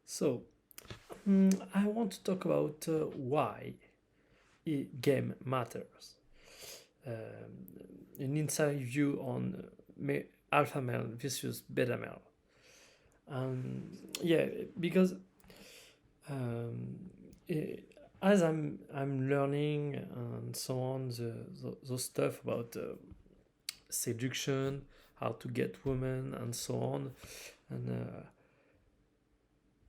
So, I want to talk about why game matters. An inside view on alpha male versus beta male. Yeah, because um, eh, as I'm learning and so on, those stuff about seduction, how to get women, and so on, and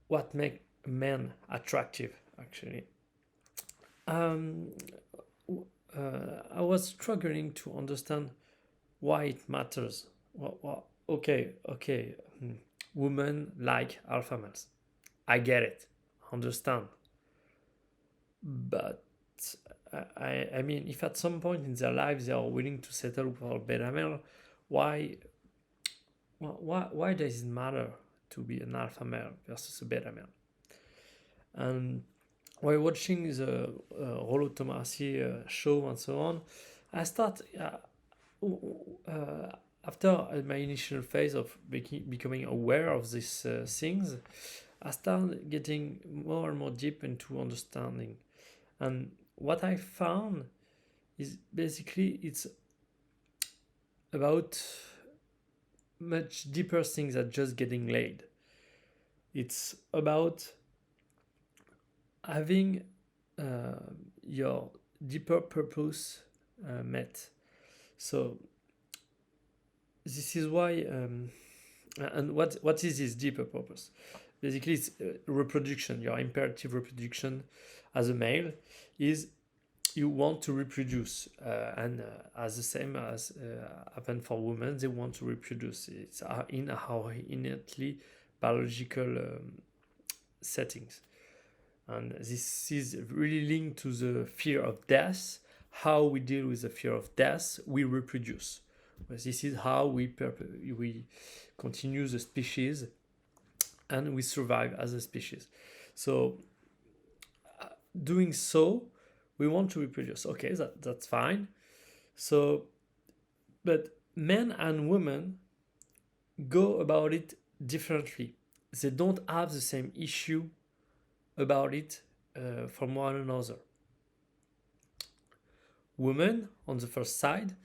what make men attractive actually. Um, I was struggling to understand why it matters. Okay, women like alpha males. I get it, understand. But I mean, if at some point in their lives they are willing to settle for a beta male, why, why does it matter to be an alpha male versus a beta male? And while watching the Rollo Tomassi show and so on, I start after my initial phase of becoming aware of these things, I start getting more and more deep into understanding. And what I found is basically it's about much deeper things than just getting laid. It's about having uh, your deeper purpose met. So this is why, and what is this deeper purpose? Basically, it's reproduction. Your imperative reproduction as a male is you want to reproduce, and as the same as happen for women, they want to reproduce. It's in our innately biological settings. And this is really linked to the fear of death. How we deal with the fear of death, we reproduce. But this is how we continue the species and we survive as a species. So, doing so, we want to reproduce. Okay, that's fine. So, but men and women go about it differently. They don't have the same issue about it from one another. Women, on the first side,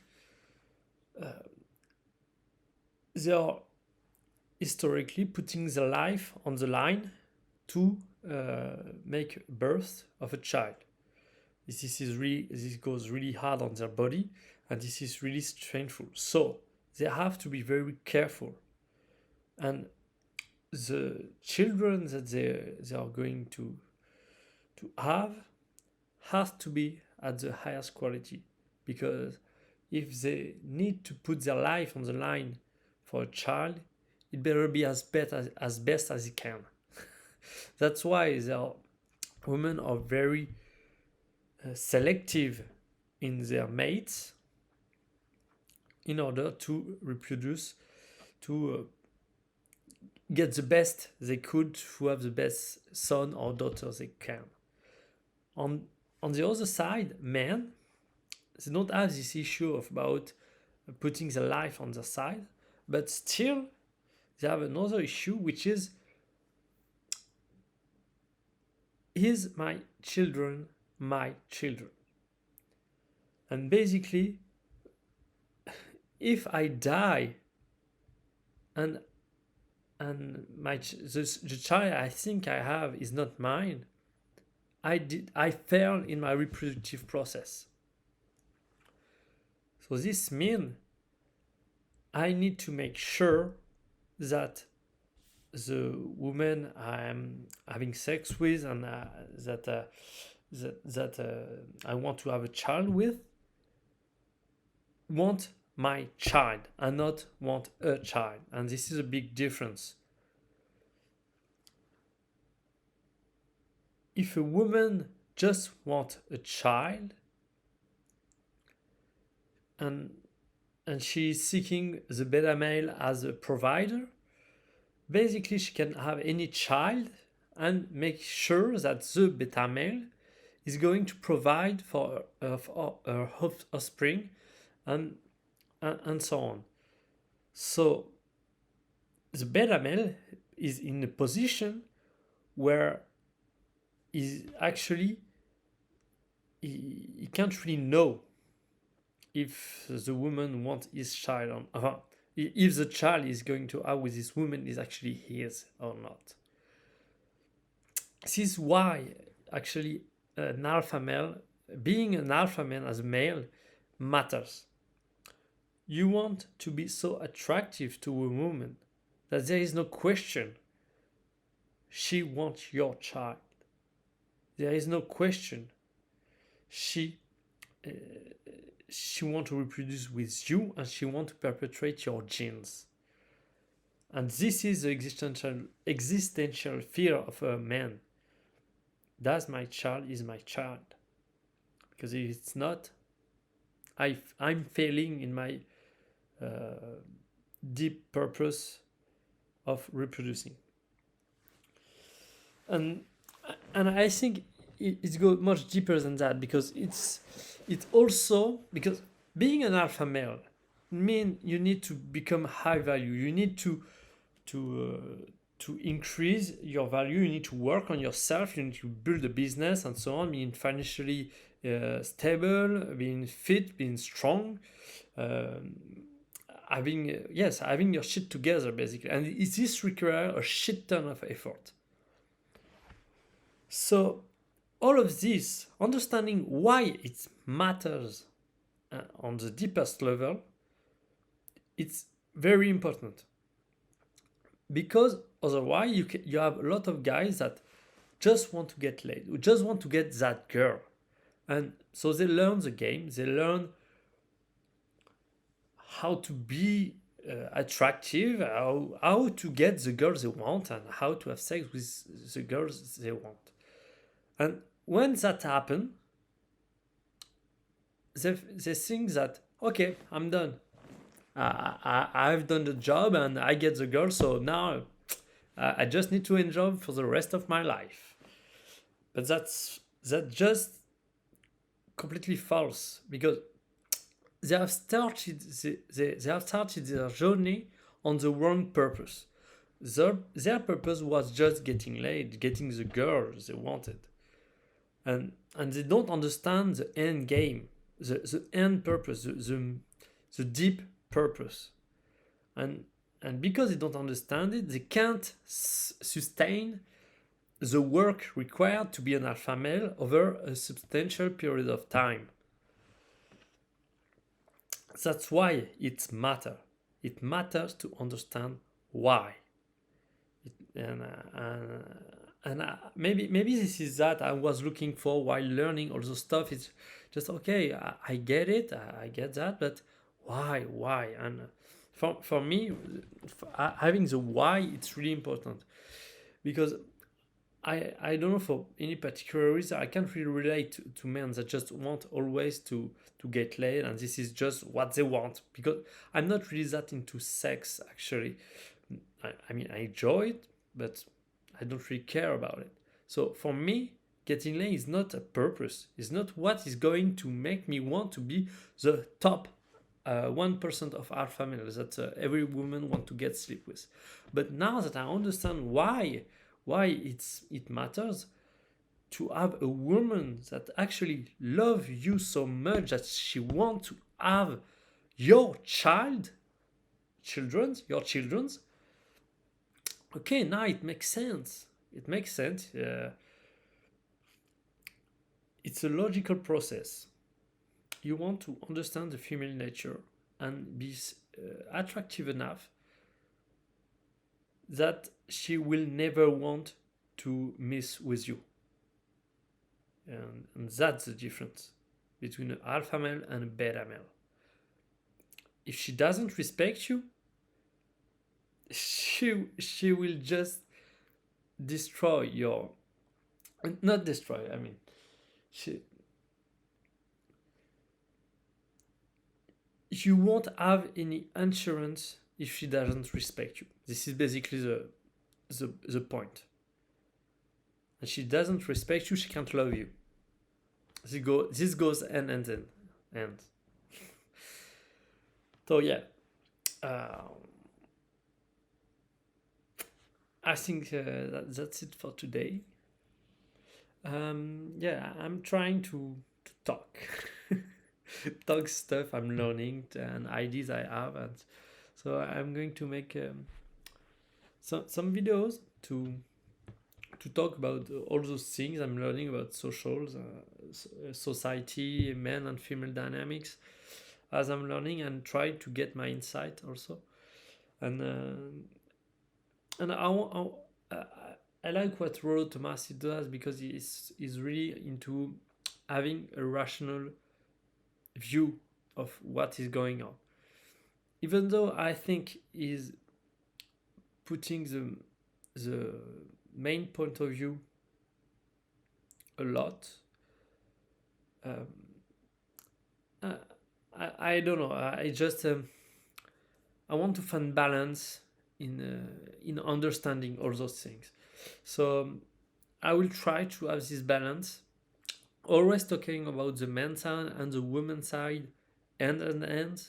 they are historically putting their life on the line to make birth of a child. This goes really hard on their body, and this is really stressful. So they have to be very careful, and the children that they are going to have to be at the highest quality, because if they need to put their life on the line for a child, it better be as best as it can. That's why women are very selective in their mates in order to reproduce, to get the best they could, to have the best son or daughter they can. On the other side, men, they don't have this issue about putting their life on their side, but still they have another issue, which is my children my children? And basically, if I die and the child I think I have is not mine, I fail in my reproductive process. So this means I need to make sure that the woman I'm having sex with and that I want to have a child with want my child and not want a child. And this is a big difference. If a woman just wants a child and she is seeking the beta male as a provider, basically she can have any child and make sure that the beta male is going to provide for her offspring and so on. So the beta male is in a position where is actually he can't really know if the woman wants his child or if the child is going to have with this woman is actually his or not. This is why actually an alpha male, being an alpha male as a male, matters. You want to be so attractive to a woman that there is no question she wants your child. There is no question she wants to reproduce with you and she wants to perpetuate your genes. And this is the existential fear of a man. Does my child is my child? Because if it's not, I'm failing in my deep purpose of reproducing. And I think it goes much deeper than that, because it's also because being an alpha male means you need to become high value. You need to increase your value. You need to work on yourself. You need to build a business and so on. Being financially stable, being fit, being strong, having your shit together basically. And this requires a shit ton of effort. So all of this, understanding why it matters on the deepest level, it's very important. Because otherwise you have a lot of guys that just want to get laid, who just want to get that girl. And so they learn the game, they learn how to be attractive, how to get the girls they want, and how to have sex with the girls they want. And when that happens, they think that, okay, I'm done. I've done the job and I get the girl, so now I just need to enjoy for the rest of my life. But that's just completely false, because they have started their journey on the wrong purpose. Their purpose was just getting laid, getting the girl they wanted. And they don't understand the end game, the end purpose, the deep purpose. And because they don't understand it, they can't sustain the work required to be an alpha male over a substantial period of time. That's why it matters. It matters to understand why. Maybe this is that I was looking for while learning all the stuff. It's just okay. I get it. I get that, but why? And for me, having the why, it's really important, because I don't know for any particular reason I can't really relate to men that just want always to get laid and this is just what they want, because I'm not really that into sex actually. I mean I enjoy it, but I don't really care about it. So for me, getting laid is not a purpose. It's not what is going to make me want to be the top 1% of alpha males that every woman want to get sleep with. But now that I understand why it matters to have a woman that actually love you so much that she want to have your children's, okay, now it makes sense. It's a logical process. You want to understand the female nature and be attractive enough that she will never want to mess with you. And that's the difference between an alpha male and a beta male. If she doesn't respect you, she will just destroy your... Not destroy, I mean... You won't have any insurance if she doesn't respect you. This is basically the point. And she doesn't respect you, she can't love you. This goes end. So yeah. I think that's it for today. Yeah, I'm trying to talk, talk stuff I'm learning and ideas I have, and so I'm going to make some videos to talk about all those things I'm learning about socials, society, men and female dynamics, as I'm learning, and try to get my insight also. And I, I like what Rollo Tomasi does, because he's really into having a rational view of what is going on. Even though I think he's putting the main point of view a lot. Um, I don't know. I just I want to find balance in understanding all those things. So I will try to have this balance, always talking about the men's side and the women's side, hand in hand.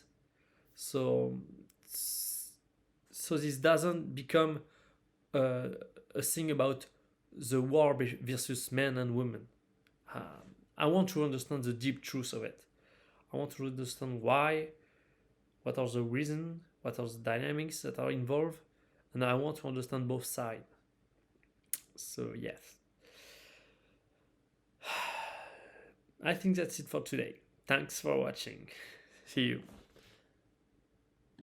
So so this doesn't become uh, a thing about the war versus men and women. I want to understand the deep truth of it. I want to understand why, what are the reasons, what are the dynamics that are involved, and I want to understand both sides. So yes, I think that's it for today. Thanks for watching. See you.